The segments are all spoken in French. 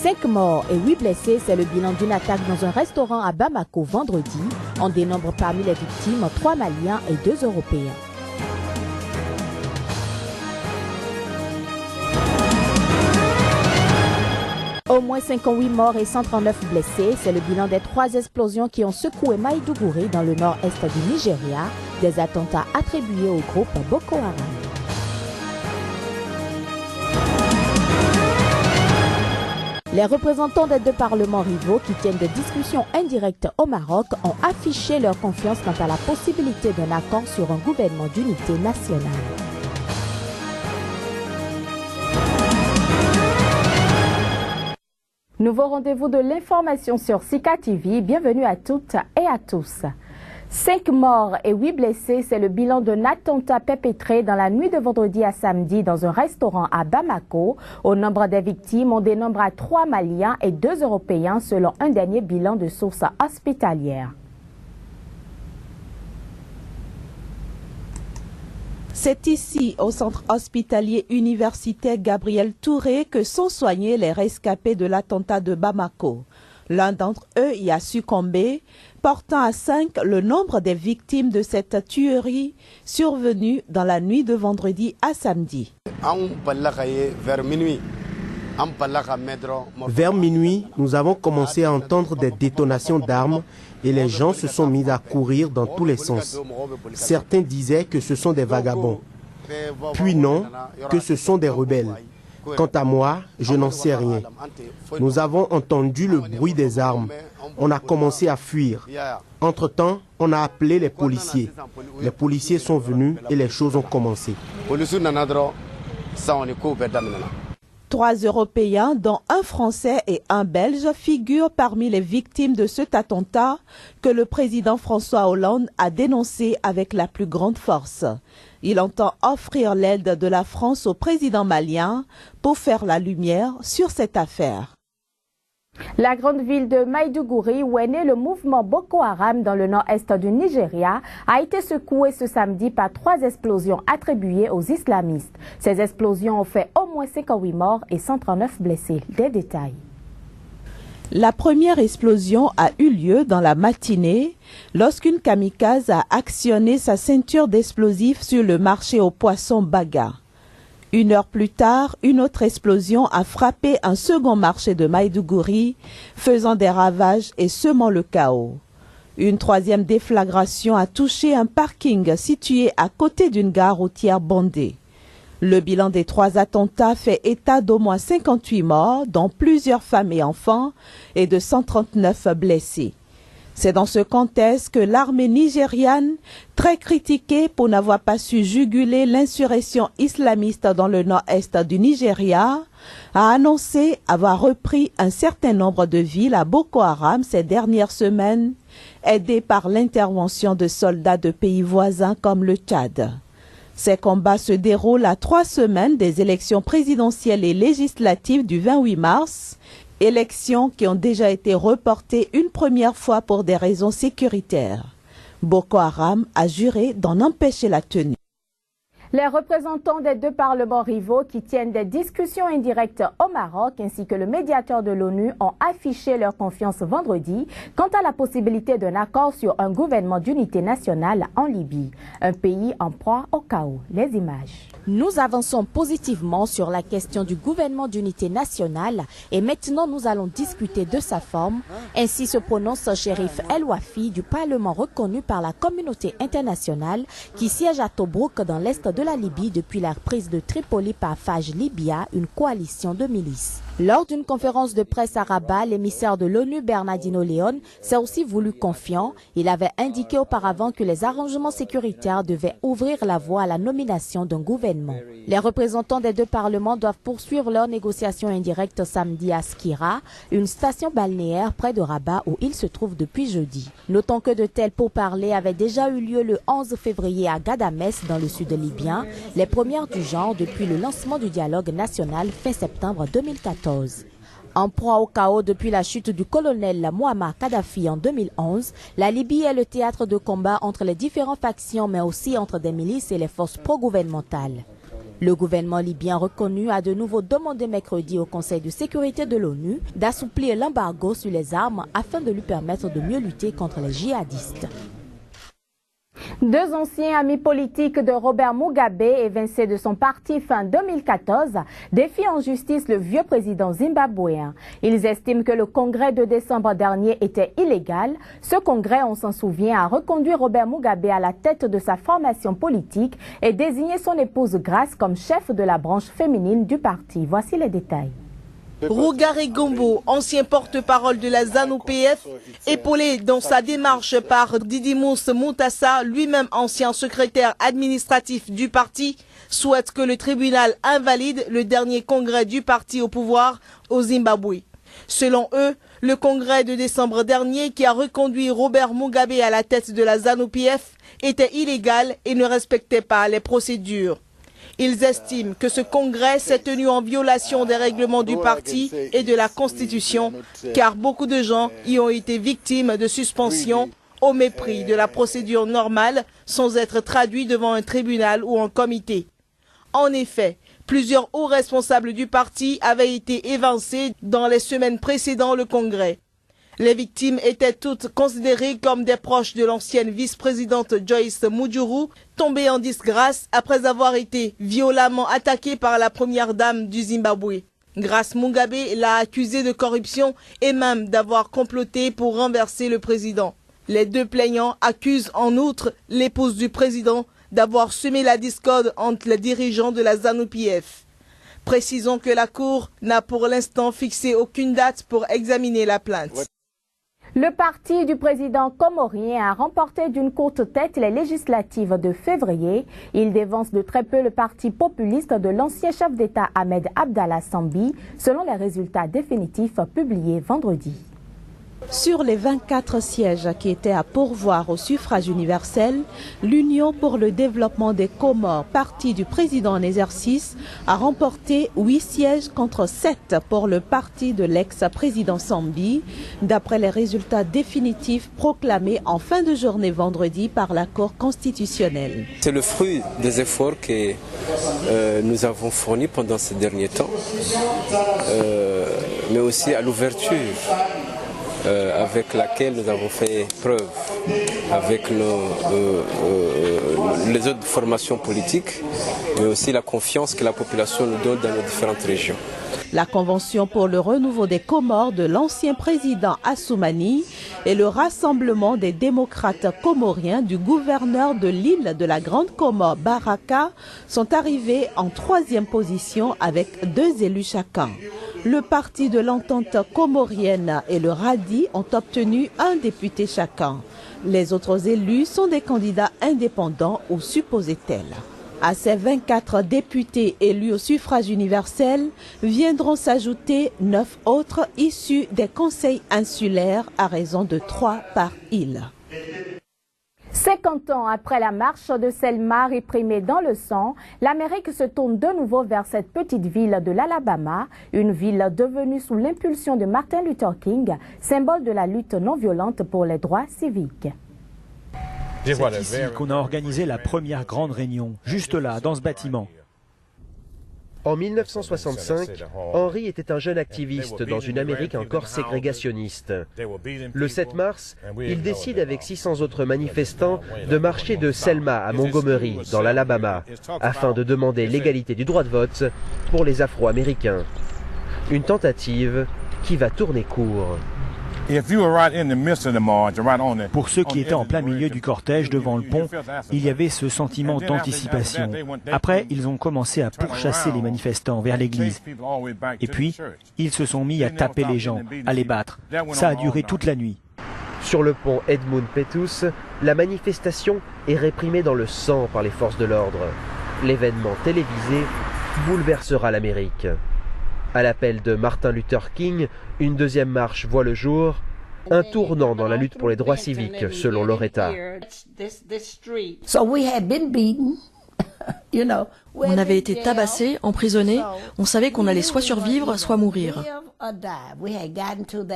5 morts et 8 blessés, c'est le bilan d'une attaque dans un restaurant à Bamako vendredi. On dénombre parmi les victimes 3 Maliens et 2 Européens. Au moins 58 morts et 139 blessés, c'est le bilan des 3 explosions qui ont secoué Maïdougouri dans le nord-est du Nigeria, des attentats attribués au groupe Boko Haram. Les représentants des 2 parlements rivaux qui tiennent des discussions indirectes au Maroc ont affiché leur confiance quant à la possibilité d'un accord sur un gouvernement d'unité nationale. Nouveau rendez-vous de l'information sur Sika TV. Bienvenue à toutes et à tous. 5 morts et 8 blessés, c'est le bilan d'un attentat perpétré dans la nuit de vendredi à samedi dans un restaurant à Bamako. Au nombre des victimes, on dénombre à 3 Maliens et 2 Européens selon un dernier bilan de sources hospitalières. C'est ici, au centre hospitalier universitaire Gabriel Touré, que sont soignés les rescapés de l'attentat de Bamako. L'un d'entre eux y a succombé, portant à 5 le nombre des victimes de cette tuerie survenue dans la nuit de vendredi à samedi. Vers minuit, nous avons commencé à entendre des détonations d'armes et les gens se sont mis à courir dans tous les sens. Certains disaient que ce sont des vagabonds, puis non, que ce sont des rebelles. Quant à moi, je n'en sais rien. Nous avons entendu le bruit des armes. On a commencé à fuir. Entre-temps, on a appelé les policiers. Les policiers sont venus et les choses ont commencé. 3 Européens, dont un Français et un Belge, figurent parmi les victimes de cet attentat que le président François Hollande a dénoncé avec la plus grande force. Il entend offrir l'aide de la France au président malien pour faire la lumière sur cette affaire. La grande ville de Maïdougouri, où est né le mouvement Boko Haram dans le nord-est du Nigeria, a été secouée ce samedi par 3 explosions attribuées aux islamistes. Ces explosions ont fait au moins 58 morts et 139 blessés. Des détails. La première explosion a eu lieu dans la matinée lorsqu'une kamikaze a actionné sa ceinture d'explosifs sur le marché aux poissons Baga. 1 heure plus tard, une autre explosion a frappé un second marché de Maïdougouri, faisant des ravages et semant le chaos. Une 3e déflagration a touché un parking situé à côté d'une gare routière bondée. Le bilan des 3 attentats fait état d'au moins 58 morts, dont plusieurs femmes et enfants, et de 139 blessés. C'est dans ce contexte que l'armée nigériane, très critiquée pour n'avoir pas su juguler l'insurrection islamiste dans le nord-est du Nigeria, a annoncé avoir repris un certain nombre de villes à Boko Haram ces dernières semaines, aidée par l'intervention de soldats de pays voisins comme le Tchad. Ces combats se déroulent à 3 semaines des élections présidentielles et législatives du 28 mars, élections qui ont déjà été reportées une première fois pour des raisons sécuritaires. Boko Haram a juré d'en empêcher la tenue. Les représentants des 2 parlements rivaux qui tiennent des discussions indirectes au Maroc ainsi que le médiateur de l'ONU ont affiché leur confiance vendredi quant à la possibilité d'un accord sur un gouvernement d'unité nationale en Libye, un pays en proie au chaos. Les images. Nous avançons positivement sur la question du gouvernement d'unité nationale et maintenant nous allons discuter de sa forme. Ainsi se prononce Chérif El Wafi du Parlement reconnu par la communauté internationale qui siège à Tobrouk dans l'est de la Libye depuis la prise de Tripoli par Faj Libya, une coalition de milices. Lors d'une conférence de presse à Rabat, l'émissaire de l'ONU Bernardino León s'est aussi voulu confiant. Il avait indiqué auparavant que les arrangements sécuritaires devaient ouvrir la voie à la nomination d'un gouvernement. Les représentants des 2 parlements doivent poursuivre leurs négociations indirectes samedi à Skira, une station balnéaire près de Rabat où ils se trouvent depuis jeudi. Notons que de tels pourparlers avaient déjà eu lieu le 11 février à Ghadamès dans le sud libyen, les premières du genre depuis le lancement du dialogue national fin septembre 2014. En proie au chaos depuis la chute du colonel Mouammar Kadhafi en 2011, la Libye est le théâtre de combat entre les différentes factions mais aussi entre des milices et les forces pro-gouvernementales. Le gouvernement libyen reconnu a de nouveau demandé mercredi au Conseil de sécurité de l'ONU d'assouplir l'embargo sur les armes afin de lui permettre de mieux lutter contre les djihadistes. Deux anciens amis politiques de Robert Mugabe, évincés de son parti fin 2014, défient en justice le vieux président zimbabwéen. Ils estiment que le congrès de décembre dernier était illégal. Ce congrès, on s'en souvient, a reconduit Robert Mugabe à la tête de sa formation politique et désigné son épouse Grace comme chef de la branche féminine du parti. Voici les détails. Rugare Gombo, ancien porte-parole de la ZANU-PF, épaulé dans sa démarche par Didymus Mutasa, lui-même ancien secrétaire administratif du parti, souhaite que le tribunal invalide le dernier congrès du parti au pouvoir au Zimbabwe. Selon eux, le congrès de décembre dernier qui a reconduit Robert Mugabe à la tête de la ZANU-PF était illégal et ne respectait pas les procédures. Ils estiment que ce congrès s'est tenu en violation des règlements du parti et de la Constitution, car beaucoup de gens y ont été victimes de suspension au mépris de la procédure normale sans être traduits devant un tribunal ou un comité. En effet, plusieurs hauts responsables du parti avaient été évincés dans les semaines précédant le congrès. Les victimes étaient toutes considérées comme des proches de l'ancienne vice-présidente Joyce Mujuru, tombée en disgrâce après avoir été violemment attaquée par la première dame du Zimbabwe. Grace Mugabe l'a accusée de corruption et même d'avoir comploté pour renverser le président. Les deux plaignants accusent en outre l'épouse du président d'avoir semé la discorde entre les dirigeants de la ZANU-PF. Précisons que la Cour n'a pour l'instant fixé aucune date pour examiner la plainte. Le parti du président comorien a remporté d'une courte tête les législatives de février. Il dévance de très peu le parti populiste de l'ancien chef d'État Ahmed Abdallah Sambi, selon les résultats définitifs publiés vendredi. Sur les 24 sièges qui étaient à pourvoir au suffrage universel, l'Union pour le développement des Comores, parti du président en exercice, a remporté 8 sièges contre 7 pour le parti de l'ex-président Sambi, d'après les résultats définitifs proclamés en fin de journée vendredi par la Cour constitutionnelle. C'est le fruit des efforts que nous avons fournis pendant ces derniers temps, mais aussi à l'ouverture avec laquelle nous avons fait preuve avec les autres formations politiques, mais aussi la confiance que la population nous donne dans nos différentes régions. La Convention pour le renouveau des Comores de l'ancien président Assoumani et le Rassemblement des démocrates comoriens du gouverneur de l'île de la Grande Comore, Baraka, sont arrivés en 3e position avec 2 élus chacun. Le parti de l'entente comorienne et le RADI ont obtenu 1 député chacun. Les autres élus sont des candidats indépendants ou supposés tels. À ces 24 députés élus au suffrage universel viendront s'ajouter 9 autres issus des conseils insulaires à raison de 3 par île. 50 ans après la marche de Selma réprimée dans le sang, l'Amérique se tourne de nouveau vers cette petite ville de l'Alabama, une ville devenue sous l'impulsion de Martin Luther King, symbole de la lutte non violente pour les droits civiques. C'est ici qu'on a organisé la première grande réunion, juste là, dans ce bâtiment. En 1965, Henry était un jeune activiste dans une Amérique encore ségrégationniste. Le 7 mars, il décide avec 600 autres manifestants de marcher de Selma à Montgomery, dans l'Alabama, afin de demander l'égalité du droit de vote pour les Afro-Américains. Une tentative qui va tourner court. Pour ceux qui étaient en plein milieu du cortège devant le pont, il y avait ce sentiment d'anticipation. Après, ils ont commencé à pourchasser les manifestants vers l'église. Et puis, ils se sont mis à taper les gens, à les battre. Ça a duré toute la nuit. Sur le pont Edmund Pettus, la manifestation est réprimée dans le sang par les forces de l'ordre. L'événement télévisé bouleversera l'Amérique. À l'appel de Martin Luther King, une deuxième marche voit le jour, un tournant dans la lutte pour les droits civiques, selon Loretta. On avait été tabassés, emprisonnés, on savait qu'on allait soit survivre, soit mourir.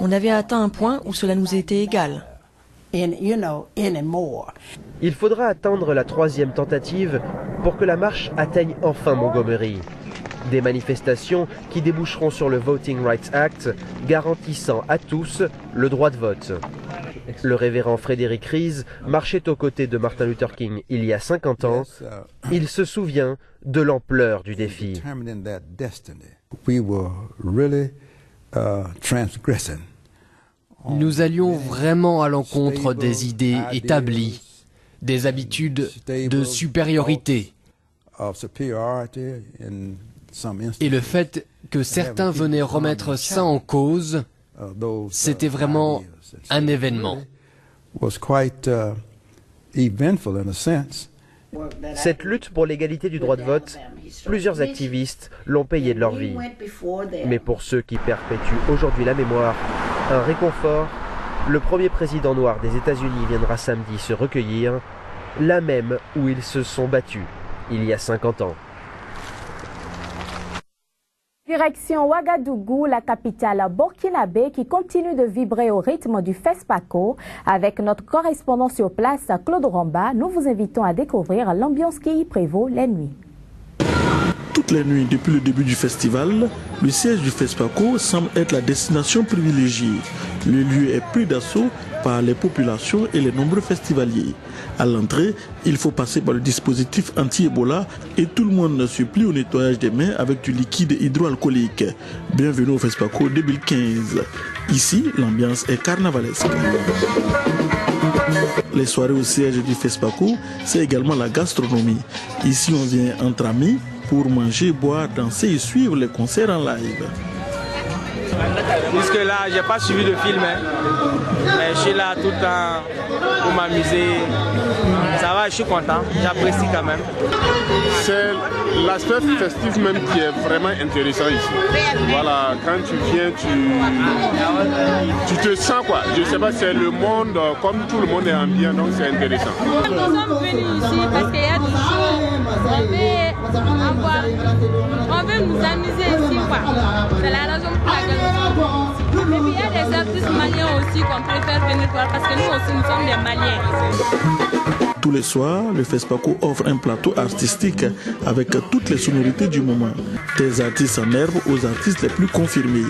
On avait atteint un point où cela nous était égal. Il faudra attendre la 3e tentative pour que la marche atteigne enfin Montgomery. Des manifestations qui déboucheront sur le Voting Rights Act, garantissant à tous le droit de vote. Le révérend Frédéric Ries marchait aux côtés de Martin Luther King il y a 50 ans. Il se souvient de l'ampleur du défi. Nous allions vraiment à l'encontre des idées établies, des habitudes de supériorité. Et le fait que certains venaient remettre ça en cause, c'était vraiment un événement. Cette lutte pour l'égalité du droit de vote, plusieurs activistes l'ont payé de leur vie. Mais pour ceux qui perpétuent aujourd'hui la mémoire, un réconfort, le premier président noir des États-Unis viendra samedi se recueillir, là même où ils se sont battus, il y a 50 ans. Direction Ouagadougou, la capitale burkinabé qui continue de vibrer au rythme du FESPACO. Avec notre correspondant sur place, Claude Ramba, nous vous invitons à découvrir l'ambiance qui y prévaut les nuits. Toutes les nuits depuis le début du festival, le siège du FESPACO semble être la destination privilégiée. Le lieu est pris d'assaut par les populations et les nombreux festivaliers. À l'entrée, il faut passer par le dispositif anti-Ebola et tout le monde ne suit plus au nettoyage des mains avec du liquide hydroalcoolique. Bienvenue au FESPACO 2015. Ici, l'ambiance est carnavalesque. Les soirées au siège du FESPACO, c'est également la gastronomie. Ici, on vient entre amis pour manger, boire, danser et suivre les concerts en live. Jusque là, j'ai pas suivi de film, mais je suis là tout le temps pour m'amuser. Ça va, je suis content, j'apprécie quand même. C'est l'aspect festif même qui est vraiment intéressant ici. Voilà, quand tu viens, tu te sens quoi. Je sais pas, c'est le monde, comme tout le monde est ambiant, donc c'est intéressant. Nous sommes venus ici parce qu'il y a du show, on veut nous amuser ici quoi. C'est la raison pour laquelle nous sommes venus. Et puis il y a des artistes maliens aussi qu'on préfère venir voir parce que nous aussi nous sommes des Maliens. Tous les soirs, le FESPACO offre un plateau artistique avec toutes les sonorités du moment. Des artistes en herbe aux artistes les plus confirmés,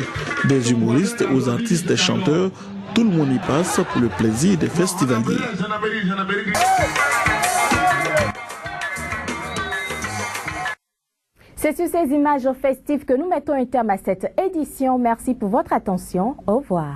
des humoristes aux artistes et chanteurs, tout le monde y passe pour le plaisir des festivaliers. C'est sur ces images festives que nous mettons un terme à cette édition. Merci pour votre attention. Au revoir.